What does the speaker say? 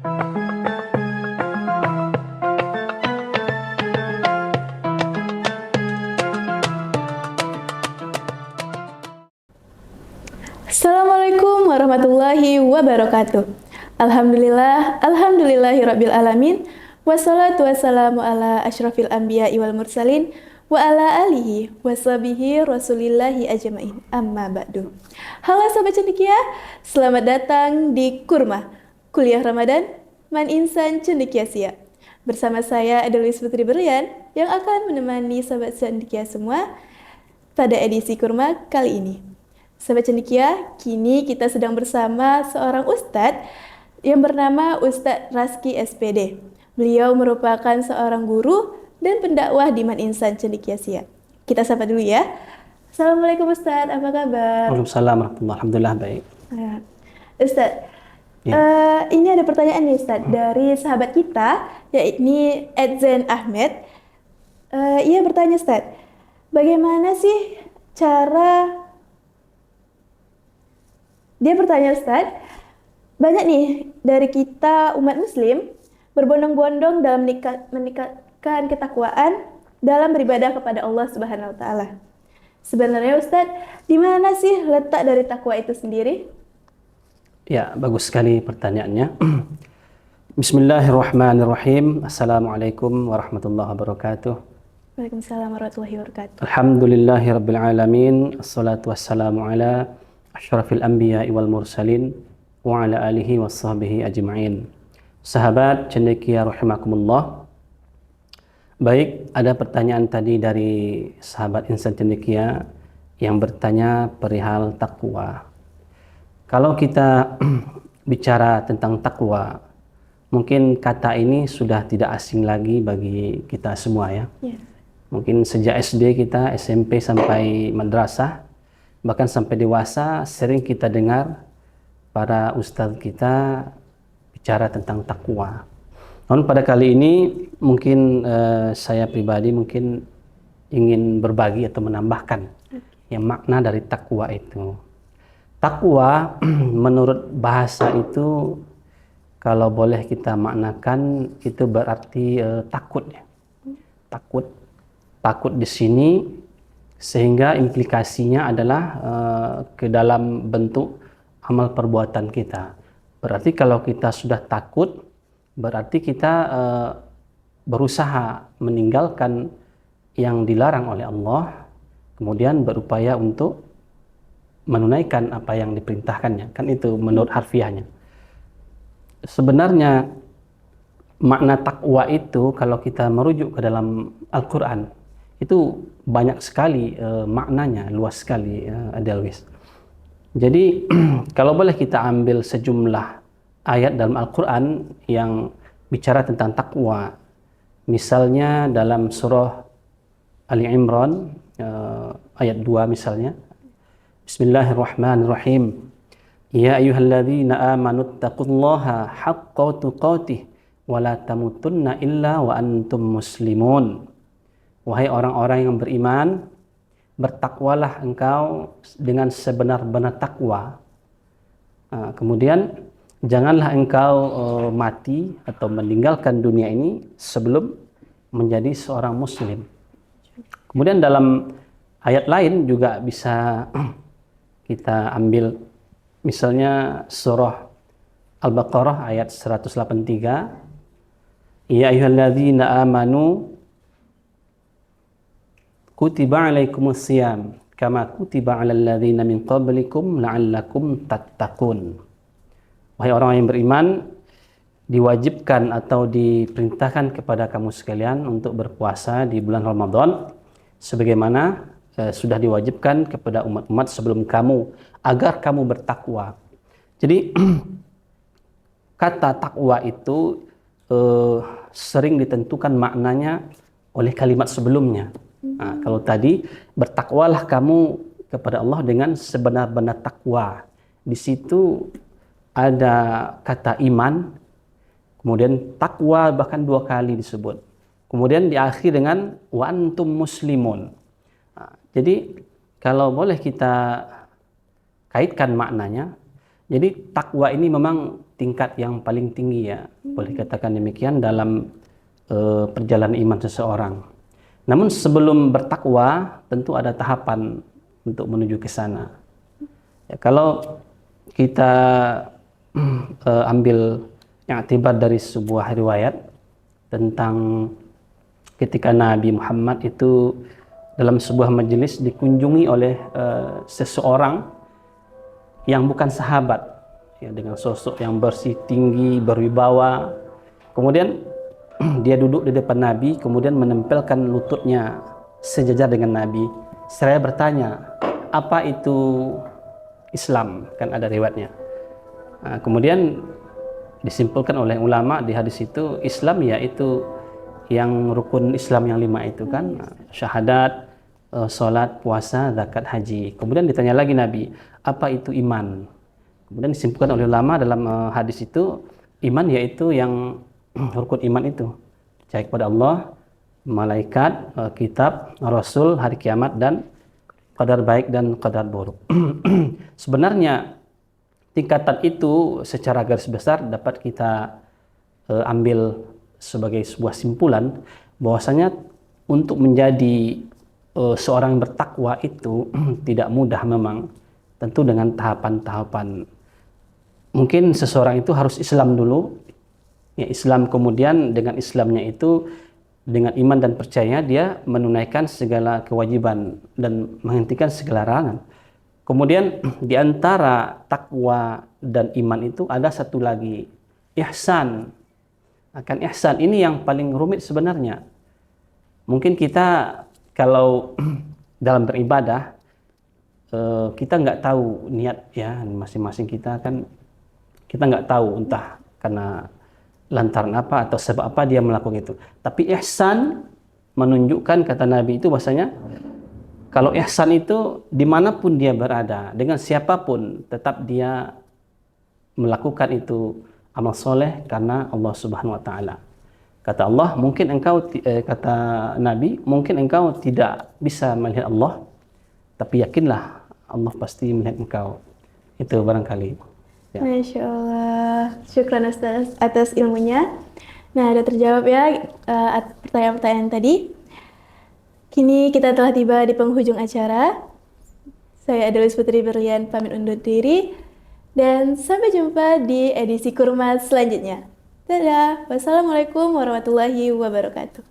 Assalamualaikum warahmatullahi wabarakatuh. Alhamdulillahirabbil alamin. Wassalatu wassalamu ala asyrafil anbiya'i wal mursalin wa ala alihi washabihi rasulillahi ajmain. Amma ba'du. Halo sahabat cendekia, selamat datang di Kurma Kuliah Ramadan Man Insan Cendekia Sia. Bersama saya Adelis Putri Berlian yang akan menemani sahabat cendekia semua pada edisi Kurma kali ini. Sahabat cendekia, kini kita sedang bersama seorang ustadz yang bernama Ustadz Raski SPD. Beliau merupakan seorang guru dan pendakwah di Man Insan Cendekia Sia. Kita sapa dulu ya. Assalamualaikum Ustadz, apa kabar? Waalaikumsalam warahmatullahi, alhamdulillah baik. Ustadz, ini ada pertanyaan nih Ustadz dari sahabat kita, yakni Edzen Ahmed. Ia bertanya Ustadz, bagaimana sih cara... Dia bertanya Ustadz, banyak nih dari kita umat muslim berbondong-bondong dalam meningkatkan ketakwaan dalam beribadah kepada Allah Subhanahu wa taala. Sebenarnya Ustadz, di mana sih letak dari takwa itu sendiri? Ya, bagus sekali pertanyaannya. Bismillahirrahmanirrahim. Assalamualaikum warahmatullahi wabarakatuh. Waalaikumsalam warahmatullahi wabarakatuh. Alhamdulillahirabbil alamin. Assalatu wassalamu ala asyrafil anbiya'i wal mursalin wa ala alihi washabbihi ajma'in. Sahabat cendekia rahimakumullah. Baik, ada pertanyaan tadi dari sahabat insan cendekia yang bertanya perihal takwa. Kalau kita bicara tentang takwa, mungkin kata ini sudah tidak asing lagi bagi kita semua ya. Mungkin sejak SD kita, SMP sampai madrasah, bahkan sampai dewasa sering kita dengar para ustadz kita bicara tentang takwa. Namun pada kali ini mungkin saya pribadi mungkin ingin berbagi atau menambahkan yang makna dari takwa itu. Takwa menurut bahasa itu kalau boleh kita maknakan itu berarti takut ya. Takut di sini sehingga implikasinya adalah ke dalam bentuk amal perbuatan kita. Berarti kalau kita sudah takut, berarti kita berusaha meninggalkan yang dilarang oleh Allah, kemudian berupaya untuk menunaikan apa yang diperintahkannya. Kan itu menurut harfiahnya. Sebenarnya makna takwa itu kalau kita merujuk ke dalam Al-Quran, itu banyak sekali maknanya, luas sekali Adelwis. Jadi kalau boleh kita ambil sejumlah ayat dalam Al-Quran yang bicara tentang takwa. Misalnya dalam surah Ali Imran ayat 2 misalnya. Bismillahirrahmanirrahim. Ya ayyuhalladzina amanu taqullaha haqqa tuqatih wa la tamutunna illa wa antum muslimun. Wahai orang-orang yang beriman, bertakwalah engkau dengan sebenar-benar takwa. Kemudian janganlah engkau mati atau meninggalkan dunia ini sebelum menjadi seorang muslim. Kemudian dalam ayat lain juga bisa kita ambil misalnya surah Al-Baqarah ayat 183. Ya ayyuhalladzina amanu kutiba alaikumusiyam kama kutiba alal ladzina min qablikum la'allakum tattaqun. Wahai orang yang beriman, diwajibkan atau diperintahkan kepada kamu sekalian untuk berpuasa di bulan Ramadan sebagaimana sudah diwajibkan kepada umat-umat sebelum kamu agar kamu bertakwa. Jadi kata takwa itu sering ditentukan maknanya oleh kalimat sebelumnya. Nah, kalau tadi bertakwalah kamu kepada Allah dengan sebenar-benar takwa. Di situ ada kata iman, kemudian takwa bahkan 2 kali disebut. Kemudian diakhiri dengan wa antum muslimun. Nah, jadi kalau boleh kita kaitkan maknanya, jadi takwa ini memang tingkat yang paling tinggi ya, boleh katakan demikian dalam perjalanan iman seseorang. Namun sebelum bertakwa tentu ada tahapan untuk menuju ke sana. Ya, kalau kita ambil yang akibat dari sebuah riwayat tentang ketika Nabi Muhammad itu dalam sebuah majelis dikunjungi oleh seseorang yang bukan sahabat, ya, dengan sosok yang bersih, tinggi, berwibawa. Kemudian dia duduk di depan Nabi, kemudian menempelkan lututnya sejajar dengan Nabi. Saya bertanya, apa itu Islam? Kan ada riwayatnya. Nah, kemudian disimpulkan oleh ulama di hadis itu, Islam yaitu yang rukun Islam yang 5 itu kan, syahadat, salat, puasa, zakat, haji. Kemudian ditanya lagi Nabi, apa itu iman? Kemudian disimpulkan oleh ulama dalam hadis itu, iman yaitu yang rukun iman itu, percaya kepada Allah, malaikat, kitab, rasul, hari kiamat, dan qadar baik dan qadar buruk. Sebenarnya tingkatan itu secara garis besar dapat kita ambil sebagai sebuah simpulan bahwasanya untuk menjadi seorang yang bertakwa itu tidak mudah memang, tentu dengan tahapan-tahapan. Mungkin seseorang itu harus Islam dulu, ya, Islam, kemudian dengan Islamnya itu, dengan iman dan percaya, dia menunaikan segala kewajiban dan menghentikan segala larangan. Kemudian di antara takwa dan iman itu ada satu lagi, ihsan. Akan ihsan ini yang paling rumit sebenarnya. Mungkin kita kalau dalam beribadah kita nggak tahu niat ya masing-masing kita kan, kita nggak tahu entah karena lantaran apa atau sebab apa dia melakukan itu. Tapi ihsan menunjukkan, kata Nabi itu bahasanya, kalau ihsan itu dimanapun dia berada, dengan siapapun, tetap dia melakukan itu amal soleh karena Allah Subhanahu Wa Taala. Kata Allah, mungkin engkau, kata Nabi, mungkin engkau tidak bisa melihat Allah, tapi yakinlah Allah pasti melihat engkau. Itu barangkali. Ya. Masya Allah, syukran Ustaz atas ilmunya. Nah, udah terjawab ya pertanyaan-pertanyaan tadi. Kini kita telah tiba di penghujung acara. Saya Adelis Putri Berlian pamit undur diri. Dan sampai jumpa di edisi Kurma selanjutnya. Dadah, wassalamualaikum warahmatullahi wabarakatuh.